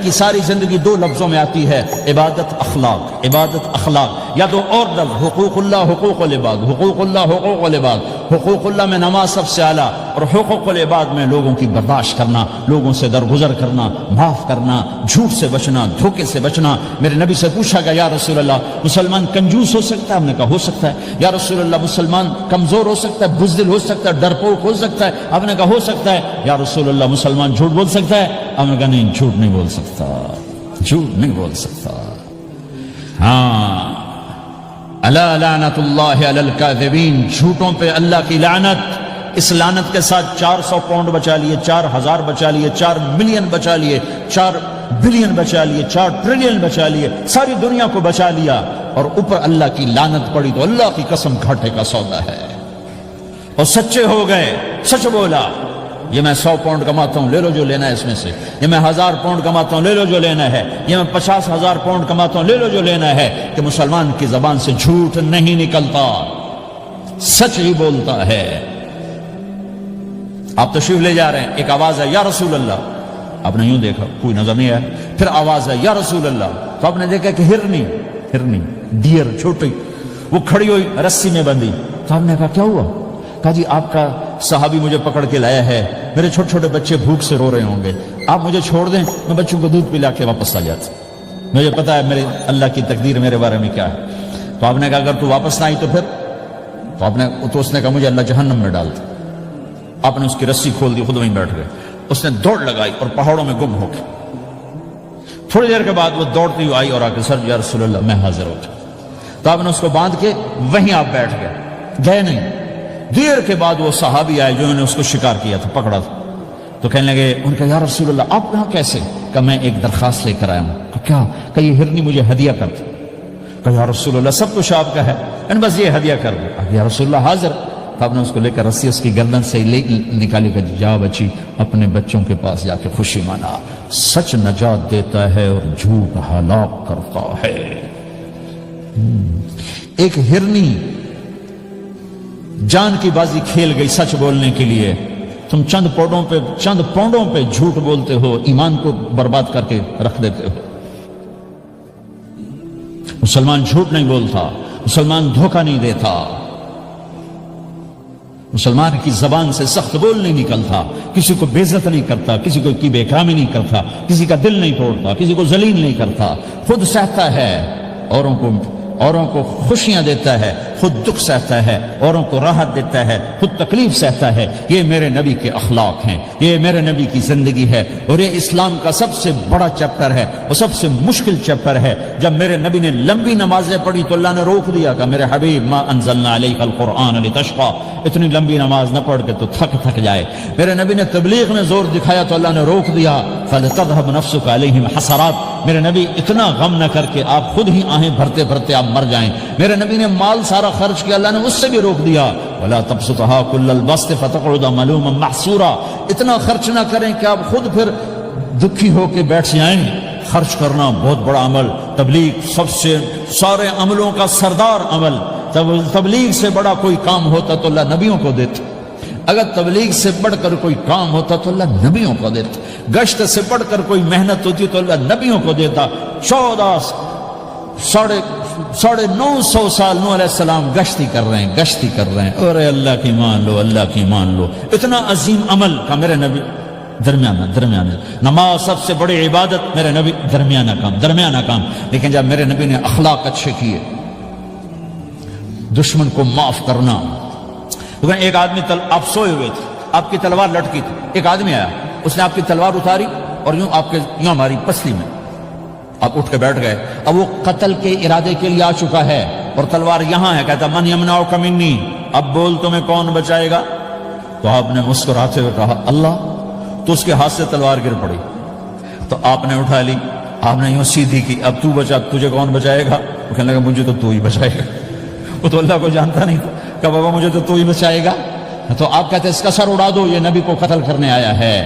کی ساری زندگی دو لفظوں میں آتی ہے، عبادت اخلاق، عبادت اخلاق، یا تو اور لفظ حقوق اللہ حقوق العباد، حقوق اللہ حقوق العباد۔ حقوق اللہ میں نماز سب سے اعلیٰ، اور حقوق العباد میں لوگوں کی برداشت کرنا، لوگوں سے درگزر کرنا، معاف کرنا، جھوٹ سے بچنا، دھوکے سے بچنا۔ میرے نبی سے پوچھا گیا یا رسول اللہ مسلمان کنجوس ہو سکتا ہے؟ ہم نے کہا ہو سکتا ہے۔ یا رسول اللہ مسلمان کمزور ہو سکتا ہے، بزدل ہو سکتا ہے، ڈرپوک ہو سکتا ہے؟ آپ نے کہا ہو سکتا ہے۔ یا رسول اللہ مسلمان جھوٹ بول سکتا ہے؟ ہم نے کہا نہیں، جھوٹ نہیں بول سکتا، جھوٹ نہیں بول سکتا۔ ہاں، الا لعنت اللہ علی الکاذبین، جھوٹوں پہ اللہ کی لعنت۔ اس لعنت کے ساتھ 400 پاؤنڈ بچا لیے، 4000 بچا لیے، 4 ملین بچا لیے، 4 بلین بچا لیے، 4 ٹریلین بچا لیے، ساری دنیا کو بچا لیا، اور اوپر اللہ کی لعنت پڑی تو اللہ کی قسم گھاٹے کا سودا ہے۔ اور سچے ہو گئے، سچ بولا، یہ میں 100 پاؤنڈ کماتا ہوں، لے لو جو لینا ہے اس میں سے، یہ میں 1000 پاؤنڈ کماتا ہوں، لے لو جو لینا ہے، یہ میں 50,000 پاؤنڈ کماتا ہوں، لے لو جو لینا ہے۔ کہ مسلمان کی زبان سے جھوٹ نہیں نکلتا، سچ ہی بولتا ہے۔ آپ تشریف لے جا رہے ہیں، ایک آواز ہے یا رسول اللہ، آپ نے یوں دیکھا کوئی نظر نہیں آیا، پھر آواز ہے یا رسول اللہ، تو آپ نے دیکھا کہ ہرنی ڈیر چھوٹی وہ کھڑی ہوئی رسی میں بندھی، تو آپ نے کہا کیا ہوا؟ کہا جی آپ کا صحابی مجھے پکڑ کے لایا ہے، میرے چھوٹے چھوٹے بچے بھوک سے رو رہے ہوں گے، آپ مجھے چھوڑ دیں، میں بچوں کو دودھ پلا کے واپس آ جاتا، مجھے پتا ہے میرے اللہ کی تقدیر میرے بارے میں کیا ہے۔ تو آپ نے کہا اگر تو واپس نہ آئی تو پھر؟ تو اس نے کہا مجھے اللہ جہنم میں ڈال دے۔ آپ نے اس کی رسی کھول دی، خود وہیں بیٹھ گئے، اس نے دوڑ لگائی اور پہاڑوں میں گم ہو گئے۔ تھوڑی دیر کے بعد وہ دوڑتی ہوئی آئی اور آ کے سر یا رسول اللہ میں حاضر ہو گیا، تو آپ نے اس کو باندھ کے وہیں آپ بیٹھ گئے نہیں۔ دیر کے بعد وہ صحابی آئے جو نے اس کو شکار کیا تھا، پکڑا تھا، تو کہنے لگے، ان کا یا رسول اللہ آپ یہاں کیسے؟ کہ میں ایک درخواست لے کر آیا ہوں۔ کہ کیا؟ کہ یہ ہرنی مجھے ہدیہ کر دے۔ کہ یا رسول اللہ سب کچھ آپ کا ہے، بس یہ ہدیہ کر دے۔ یا رسول اللہ حاضر۔ تو آپ نے اس کو لے کر رسی اس کی گردن سے نکالی کہ جا بچی اپنے بچوں کے پاس جا کے خوشی منا، سچ نجات دیتا ہے اور جھوٹ ہلاک کرتا ہے۔ ایک ہرنی جان کی بازی کھیل گئی سچ بولنے کے لیے، تم چند پونڈوں پہ جھوٹ بولتے ہو، ایمان کو برباد کر کے رکھ دیتے ہو۔ مسلمان جھوٹ نہیں بولتا، مسلمان دھوکہ نہیں دیتا، مسلمان کی زبان سے سخت بول نہیں نکلتا، کسی کو بے عزت نہیں کرتا، کسی کو کی بے اکرامی نہیں کرتا، کسی کا دل نہیں توڑتا، کسی کو ذلیل نہیں کرتا، خود سہتا ہے، اوروں کو خوشیاں دیتا ہے، خود دکھ سہتا ہے، اوروں کو راحت دیتا ہے، خود تکلیف سہتا ہے۔ یہ میرے نبی کے اخلاق ہیں، یہ میرے نبی کی زندگی ہے، اور یہ اسلام کا سب سے بڑا چیپٹر ہے اور سب سے مشکل چیپٹر ہے۔ جب میرے نبی نے لمبی نمازیں پڑھی تو اللہ نے روک دیا کہ میرے حبیب ما انزلنا علیک القرآن لتشقى، اتنی لمبی نماز نہ پڑھ کے تو تھک جائے۔ میرے نبی نے تبلیغ میں زور دکھایا تو اللہ نے روک دیا، فلتذهب نفسك علیہم حسرات۔ میرے نبی اتنا غم نہ کر کے آپ خود ہی آہیں بھرتے بھرتے آپ مر جائیں۔ میرے نبی نے مال سارا خرچ کیا، اللہ نے اس سے بھی روک دیا، ولا تبسطها كل البسط فتقعد ملوما محسورا۔ اتنا خرچ نہ کریں کہ آپ خود پھر دکھی ہو کے بیٹھ جائیں۔ خرچ کرنا بہت بڑا عمل، تبلیغ سب سے سارے عملوں کا سردار عمل۔ تبلیغ سے بڑا کوئی کام ہوتا تو اللہ نبیوں کو دیتا، اگر تبلیغ سے بڑھ کر کوئی کام ہوتا تو اللہ نبیوں کو دیتا، گشت سے بڑھ کر کوئی محنت ہوتی تو اللہ نبیوں کو دیتا۔ 950 سال نوح علیہ السلام گشتی کر رہے ہیں، اور اللہ کی مان لو، اللہ کی مان لو۔ اتنا عظیم عمل کا میرے نبی درمیانہ نماز سب سے بڑی عبادت، میرے نبی درمیانہ کام۔ لیکن جب میرے نبی نے اخلاق اچھے کیے، دشمن کو معاف کرنا۔ ایک آدمی آپ سوئے ہوئے تھے، آپ کی تلوار لٹکی تھی، ایک آدمی آیا، اس نے آپ کی تلوار اتاری اور یوں ہماری پسلی میں، آپ اٹھ کے بیٹھ گئے۔ اب وہ قتل کے ارادے کے لیے آ چکا ہے اور تلوار یہاں ہے، کہتا من یمنعک منی، اب بول تمہیں کون بچائے گا؟ تو آپ نے مسکراتے ہوئے کہا اللہ، تو اس کے ہاتھ سے تلوار گر پڑی، تو آپ نے اٹھا لی، آپ نے یوں سیدھی کی، اب تو بچا، تجھے کون بچائے گا؟ وہ کہنے لگا مجھے تو ہی بچائے گا۔ وہ تو اللہ کو جانتا نہیں تھا کہ بابا مجھے تو ہی بچائے گا۔ تو آپ کہتے ہیں اس کا سر اڑا دو، یہ نبی کو قتل کرنے آیا ہے۔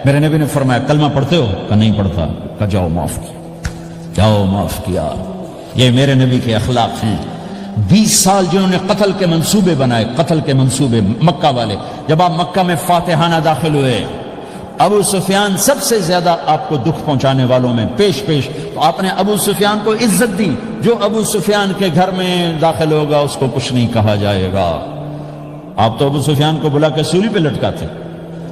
میرے نبی نے فرمایا کلمہ پڑھتے ہو؟ کہ نہیں پڑھتا۔ کہ جاؤ معاف کیا۔ یہ میرے نبی کے اخلاق ہیں۔ 20 سال جنہوں نے قتل کے منصوبے بنائے، قتل کے منصوبے، مکہ والے، جب آپ مکہ میں فاتحانہ داخل ہوئے، ابو سفیان سب سے زیادہ آپ کو دکھ پہنچانے والوں میں پیش تو آپ نے ابو سفیان کو عزت دی. جو ابو سفیان کے گھر میں داخل ہوگا اس کو کچھ نہیں کہا جائے گا. آپ تو ابو سفیان کو بلا کے سولی پہ لٹکاتے,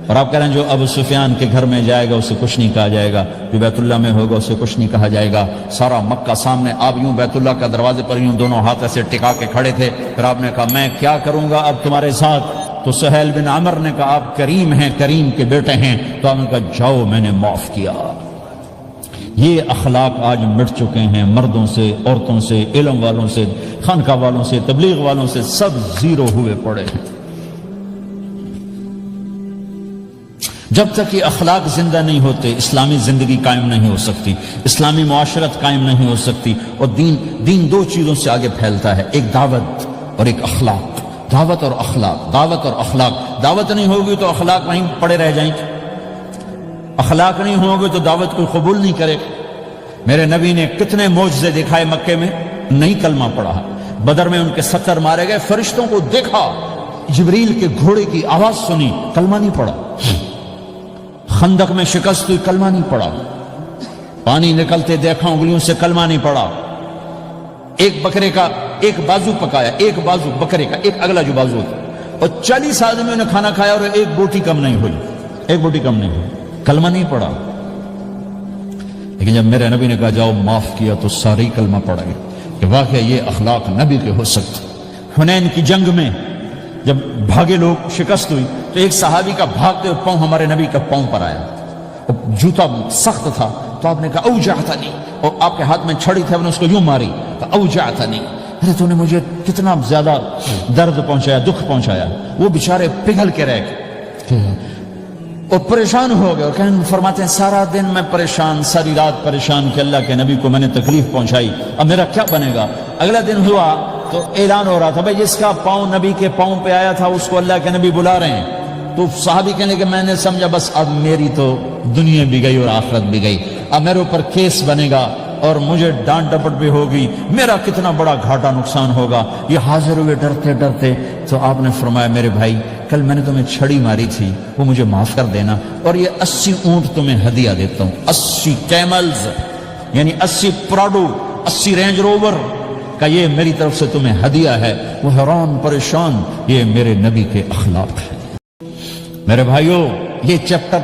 اور آپ کہہ رہے ہیں جو ابو سفیان کے گھر میں جائے گا اسے کچھ نہیں کہا جائے گا, جو بیت اللہ میں ہوگا اسے کچھ نہیں کہا جائے گا. سارا مکہ سامنے, آپ یوں بیت اللہ کا دروازے پر یوں دونوں ہاتھ ایسے ٹکا کے کھڑے تھے. پھر آپ نے کہا میں کیا کروں گا اب تمہارے ساتھ؟ تو سہیل بن عمر نے کہا آپ کریم ہیں, کریم کے بیٹے ہیں. تو آپ نے کہا جاؤ میں نے معاف کیا. یہ اخلاق آج مٹ چکے ہیں, مردوں سے, عورتوں سے, علم والوں سے, خانقاہ والوں سے, تبلیغ والوں سے, سب زیرو ہوئے پڑے ہیں. جب تک یہ اخلاق زندہ نہیں ہوتے اسلامی زندگی قائم نہیں ہو سکتی, اسلامی معاشرت قائم نہیں ہو سکتی. اور دین دو چیزوں سے آگے پھیلتا ہے, ایک دعوت اور ایک اخلاق. دعوت اور اخلاق, دعوت اور اخلاق. دعوت نہیں ہوگی تو اخلاق وہیں پڑے رہ جائیں گے, اخلاق نہیں ہوگے تو دعوت کوئی قبول نہیں کرے. میرے نبی نے کتنے معجزے دکھائے مکے میں, نہیں کلمہ پڑھا. بدر میں ان کے 70 مارے گئے, فرشتوں کو دیکھا, جبریل کے گھوڑے کی آواز سنی, کلمہ نہیں پڑھا. خندق میں شکست ہوئی, کلمہ نہیں پڑا. پانی نکلتے دیکھا انگلیوں سے, کلمہ نہیں پڑا. ایک بکرے کا ایک بازو پکایا, ایک بازو بکرے کا, ایک اگلا جو بازو تھا, اور 40 آدمیوں نے کھانا کھایا اور ایک بوٹی کم نہیں ہوئی, ایک بوٹی کم نہیں ہوئی, کلمہ نہیں پڑا. لیکن جب میرے نبی نے کہا جاؤ معاف کیا تو سارے کلمہ پڑ گئے کہ واقعہ یہ اخلاق نبی کے ہو سکتے. حنین کی جنگ میں جب بھاگے لوگ, شکست ہوئی, تو ایک صحابی کا بھاگتے ہوئے پاؤں ہمارے نبی کا پاؤں پر آیا. جوتا سخت تھا تو آپ نے کہا اوجعتنی, اور آپ کے ہاتھ میں چھڑی تھی, آپ نے اس کو یوں ماری, کہا اوجعتنی, ارے تو نے مجھے کتنا زیادہ درد پہنچایا, دکھ پہنچایا. وہ بیچارے پگھل کے رہ گئے اور پریشان ہو گئے, اور فرماتے ہیں سارا دن میں پریشان, ساری رات پریشان کہ اللہ کے نبی کو میں نے تکلیف پہنچائی, اب میرا کیا بنے گا. اگلا دن ہوا تو اعلان ہو رہا تھا بھائی جس کا پاؤں نبی کے پاؤں پہ آیا تھا اس کو اللہ کے نبی بلا رہے ہیں. تو صحابی کہنے کہ میں نے سمجھا بس اب میری تو دنیا بھی گئی اور آخرت بھی گئی, اب میرے اوپر کیس بنے گا اور مجھے ڈانٹ ڈپٹ بھی ہوگی, میرا کتنا بڑا گھاٹا نقصان ہوگا. یہ حاضر ہوئے ڈرتے ڈرتے. تو آپ نے فرمایا میرے بھائی کل میں نے تمہیں چھڑی ماری تھی, وہ مجھے معاف کر دینا, اور یہ 80 اونٹ تمہیں ہدیہ دیتا ہوں, 80 کیملز یعنی 80 پراڈو, 80 رینج روور کا یہ میری طرف سے تمہیں ہدیہ ہے. وہ حیران پریشان, یہ میرے نبی کے اخلاق ہے. میرے بھائیوں یہ چیپٹر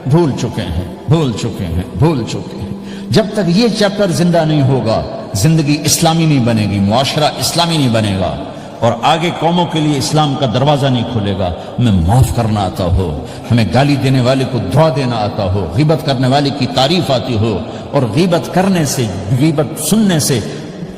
بھول چکے ہیں, بھول چکے ہیں, بھول چکے ہیں. جب تک یہ چیپٹر زندہ نہیں ہوگا زندگی اسلامی نہیں بنے گی, معاشرہ اسلامی نہیں بنے گا, اور آگے قوموں کے لیے اسلام کا دروازہ نہیں کھلے گا. ہمیں معاف کرنا آتا ہو, ہمیں گالی دینے والے کو دعا دینا آتا ہو, غیبت کرنے والے کی تعریف آتی ہو, اور غیبت کرنے سے, غیبت سننے سے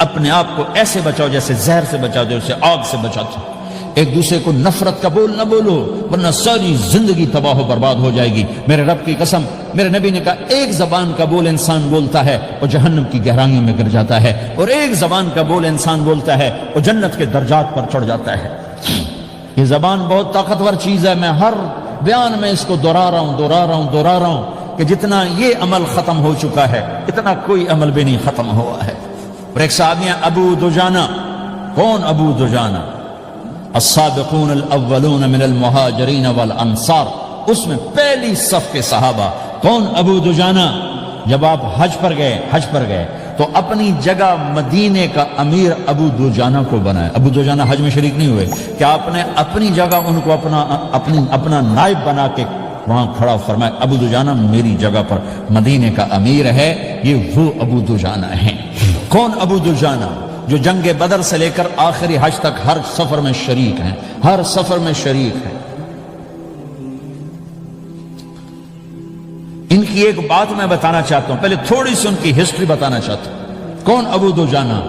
اپنے آپ کو ایسے بچاؤ جیسے زہر سے بچاتے ہو, اسے آگ سے بچاتے ہو. ایک دوسرے کو نفرت کا بول نہ بولو ورنہ ساری زندگی تباہ و برباد ہو جائے گی. میرے رب کی قسم, میرے نبی نے کہا ایک زبان کا بول انسان بولتا ہے اور جہنم کی گہرائیوں میں گر جاتا ہے, اور ایک زبان کا بول انسان بولتا ہے اور جنت کے درجات پر چڑھ جاتا ہے. یہ زبان بہت طاقتور چیز ہے. میں ہر بیان میں اس کو دہرا رہا ہوں کہ جتنا یہ عمل ختم ہو چکا ہے اتنا کوئی عمل بھی نہیں ختم ہوا ہے. اور ایک صحابی ہیں ابو دجانہ. کون ابو دجانہ؟ السابقون الاولون من المہاجرین والانصار, اس میں پہلی صف کے صحابہ. کون ابو دجانہ؟ جب آپ حج پر گئے تو اپنی جگہ مدینے کا امیر ابو دجانہ کو بنایا. ابو دجانہ حج میں شریک نہیں ہوئے, کہ آپ نے اپنی جگہ ان کو اپنا نائب بنا کے وہاں کھڑا فرمایا ابو دجانہ میری جگہ پر مدینے کا امیر ہے. یہ وہ ابو دجانہ ہیں. کون ابو دجانہ؟ جو جنگ بدر سے لے کر آخری حج تک ہر سفر میں شریک ہیں, ہر سفر میں شریک ہیں. ان کی ایک بات میں بتانا چاہتا ہوں, پہلے تھوڑی سی ان کی ہسٹری بتانا چاہتا ہوں. کون ابو دجانہ؟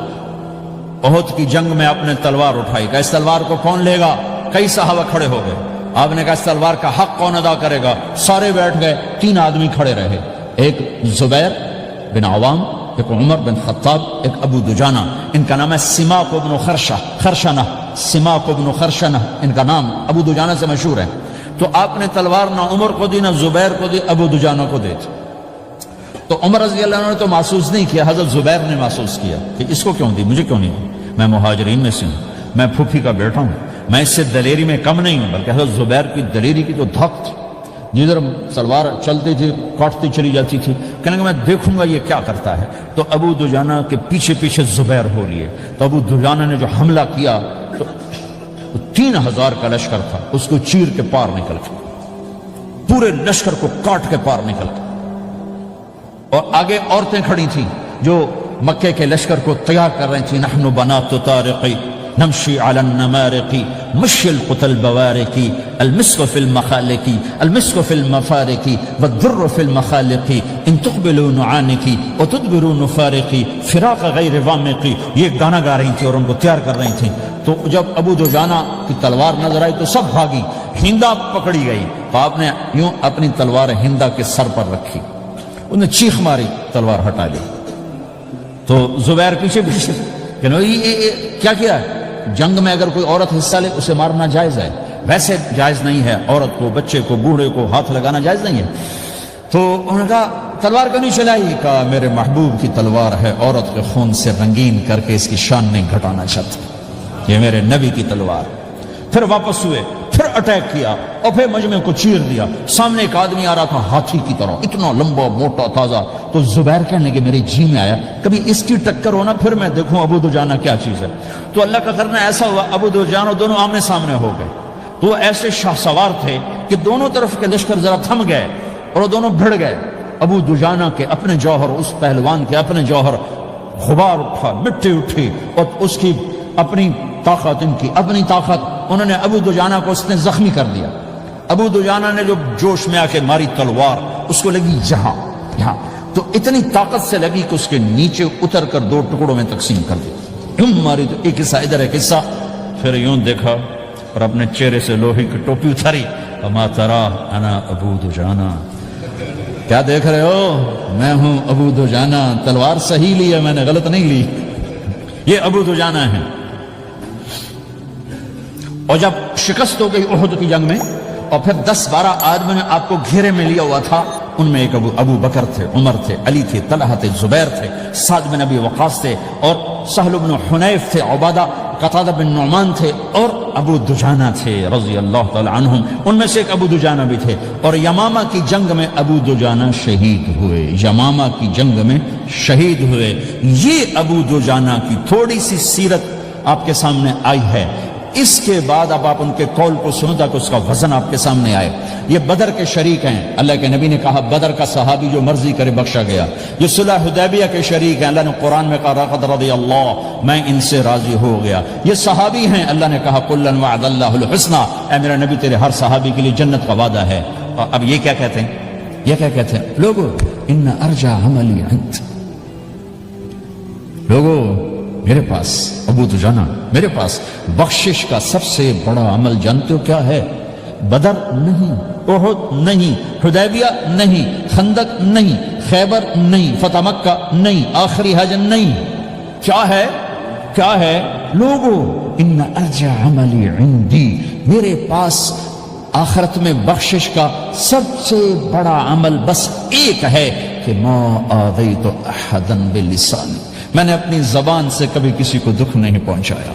احد کی جنگ میں آپ نے تلوار اٹھائی, کہ اس تلوار کو کون لے گا؟ کئی صحابہ کھڑے ہو گئے. آپ نے کہا اس تلوار کا حق کون ادا کرے گا؟ سارے بیٹھ گئے, 3 آدمی کھڑے رہے, ایک زبیر بن عوام, ایک عمر بن خطاب, ایک ابو دجانہ. ان کا نام ہے سماک بن خرشنہ, سماک بن خرشنہ ان کا نام ابو دجانہ سے مشہور ہے. تو آپ نے تلوار نہ عمر کو دی, نہ زبیر کو دی, ابو دجانہ کو دی. تو عمر رضی اللہ عنہ نے تو محسوس نہیں کیا, حضرت زبیر نے محسوس کیا کہ اس کو کیوں دی, مجھے کیوں نہیں دی, میں مہاجرین میں سے ہوں, میں پھوپھی کا بیٹا ہوں, میں اس سے دلیری میں کم نہیں ہوں. بلکہ حضرت زبیر کی دلیری کی تو دھک تھی. جدھر تلوار چلتی تھی کاٹتی چلی جاتی تھی، کہنے کہ میں دیکھوں گا یہ کیا کرتا ہے۔ تو ابو دجانہ کے پیچھے پیچھے زبیر ہو لیے، تو ابو دجانہ نے جو حملہ کیا تو 3000 کا لشکر تھا، اس کو چیر کے پار نکل گیا، پورے لشکر کو کاٹ کے پار نکل گیا۔ اور آگے عورتیں کھڑی تھیں جو مکے کے لشکر کو تیار کر رہی تھیں، نحن بنات طارق نمشی علی النمارق مشی القتل بوارق المسک فی المخالق المسک فی المفارق والدر فی المخالق ان تقبلوا نعانقی وتدبروا نفارقی فراق غیر وامقی، یہ گانا گا رہی تھیں اور ان کو تیار کر رہی تھیں۔ تو جب ابو دجانہ کی تلوار نظر آئی تو سب بھاگی، ہندا پکڑی گئی، تو آپ نے یوں اپنی تلوار ہندا کے سر پر رکھی، انہوں نے چیخ ماری، تلوار ہٹا دی۔ تو زبیر پیچھے پیچھے کہ کیا کیا ہے؟ جنگ میں اگر کوئی عورت حصہ لے اسے مارنا جائز ہے، ویسے جائز نہیں ہے، عورت کو، بچے کو، بوڑھے کو ہاتھ لگانا جائز نہیں ہے۔ تو انہوں نے کہا تلوار کیوں نہیں چلائی؟ کہا میرے محبوب کی تلوار ہے، عورت کے خون سے رنگین کر کے اس کی شان نہیں گھٹانا چاہتا، یہ میرے نبی کی تلوار۔ پھر واپس ہوئے، پھر اٹیک کیا اور پھر مجمع کو چیر دیا۔ سامنے ایک آدمی آ رہا تھا ہاتھی کی طرح، اتنا لمبا موٹا تازہ، تو زبیر کہنے کہ میرے جی میں آیا کبھی اس کی ٹکر ہونا پھر میں دیکھوں ابو دجانہ کیا چیز ہے۔ تو اللہ کا کرنا ایسا ہوا، ابو دجانہ دونوں آمنے سامنے ہو گئے۔ تو وہ ایسے شاہ سوار تھے کہ دونوں طرف کے لشکر ذرا تھم گئے اور وہ دونوں بھڑ گئے۔ ابو دجانہ کے اپنے جوہر، اس پہلوان کے اپنے جوہر، غبار اٹھا، مٹی اٹھی، اور اس کی اپنی طاقت، ان کی اپنی طاقت، انہوں نے ابو دجانہ کو اس نے زخمی کر دیا۔ ابو دجانہ نے جو جوش میں آ کے ماری تلوار، اس کو لگی یہاں، تو اتنی طاقت سے لگی کہ اس کے نیچے اتر کر 2 ٹکڑوں میں تقسیم کر دی، یوں ماری تو ایک حصہ ادھر ایک حصہ۔ پھر یوں دیکھا اور اپنے چہرے سے لوہے کی ٹوپی اتاری، اما ترا انا ابو دجانہ، کیا دیکھ رہے ہو؟ میں ہوں ابو دجانہ، تلوار صحیح لی ہے میں نے، غلط نہیں لی، یہ ابو دجانہ ہے۔ اور جب شکست ہو گئی احد کی جنگ میں، اور پھر 10-12 آدمی نے آپ کو گھیرے میں لیا ہوا تھا، ان میں ایک ابو بکر تھے، عمر تھے، علی تھے، طلحہ تھے، زبیر تھے، سعد بن ابی وقاص تھے، اور سہل بن حنیف تھے، عبادہ قتادہ بن نعمان تھے، اور ابو دجانہ تھے رضی اللہ تعالی عنہم، ان میں سے ایک ابو دجانہ بھی تھے۔ اور یمامہ کی جنگ میں ابو دجانہ شہید ہوئے، یمامہ کی جنگ میں شہید ہوئے۔ یہ ابو دجانہ کی تھوڑی سی سیرت آپ کے سامنے آئی ہے۔ اس کے بعد اب آپ ان کے قول کو سنو تاکہ اس کا وزن آپ کے سامنے آئے۔ یہ بدر کے شریک ہیں، اللہ کے نبی نے کہا بدر کا صحابی جو مرضی کرے بخشا گیا۔ یہ صلح حدیبیہ کے شریک ہیں، اللہ نے قرآن میں کہا لقد رضی اللہ، میں ان سے راضی ہو گیا۔ یہ صحابی ہیں، اللہ نے کہا کلا وعد اللہ الحسنى، اے میرا نبی تیرے ہر صحابی کے لیے جنت کا وعدہ ہے۔ اور اب یہ کیا کہتے ہیں؟ یہ کیا کہتے ہیں؟ لوگو ان ارجع عملی انت، لوگو میرے پاس، ابو دجانہ میرے پاس بخشش کا سب سے بڑا عمل جانتے ہو کیا ہے؟ بدر نہیں، احد نہیں، حدیبیہ نہیں، خندق نہیں، خیبر نہیں، فتح مکہ نہیں، آخری حج نہیں، کیا ہے؟ کیا ہے؟ لوگو ان ارجع عملی عندی، میرے پاس آخرت میں بخشش کا سب سے بڑا عمل بس ایک ہے کہ ما آذیت احدا بلسانی، میں نے اپنی زبان سے کبھی کسی کو دکھ نہیں پہنچایا۔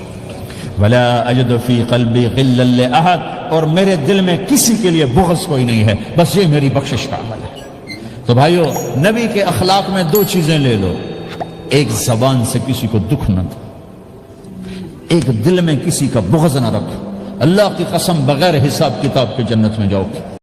ولا اجد فی قلبی غلا لاحد، اور میرے دل میں کسی کے لیے بغض کوئی نہیں ہے، بس یہ میری بخشش کا عمل ہے۔ تو بھائیو، نبی کے اخلاق میں 2 چیزیں لے لو، ایک زبان سے کسی کو دکھ نہ دو، ایک دل میں کسی کا بغض نہ رکھو، اللہ کی قسم بغیر حساب کتاب کے جنت میں جاؤ گے۔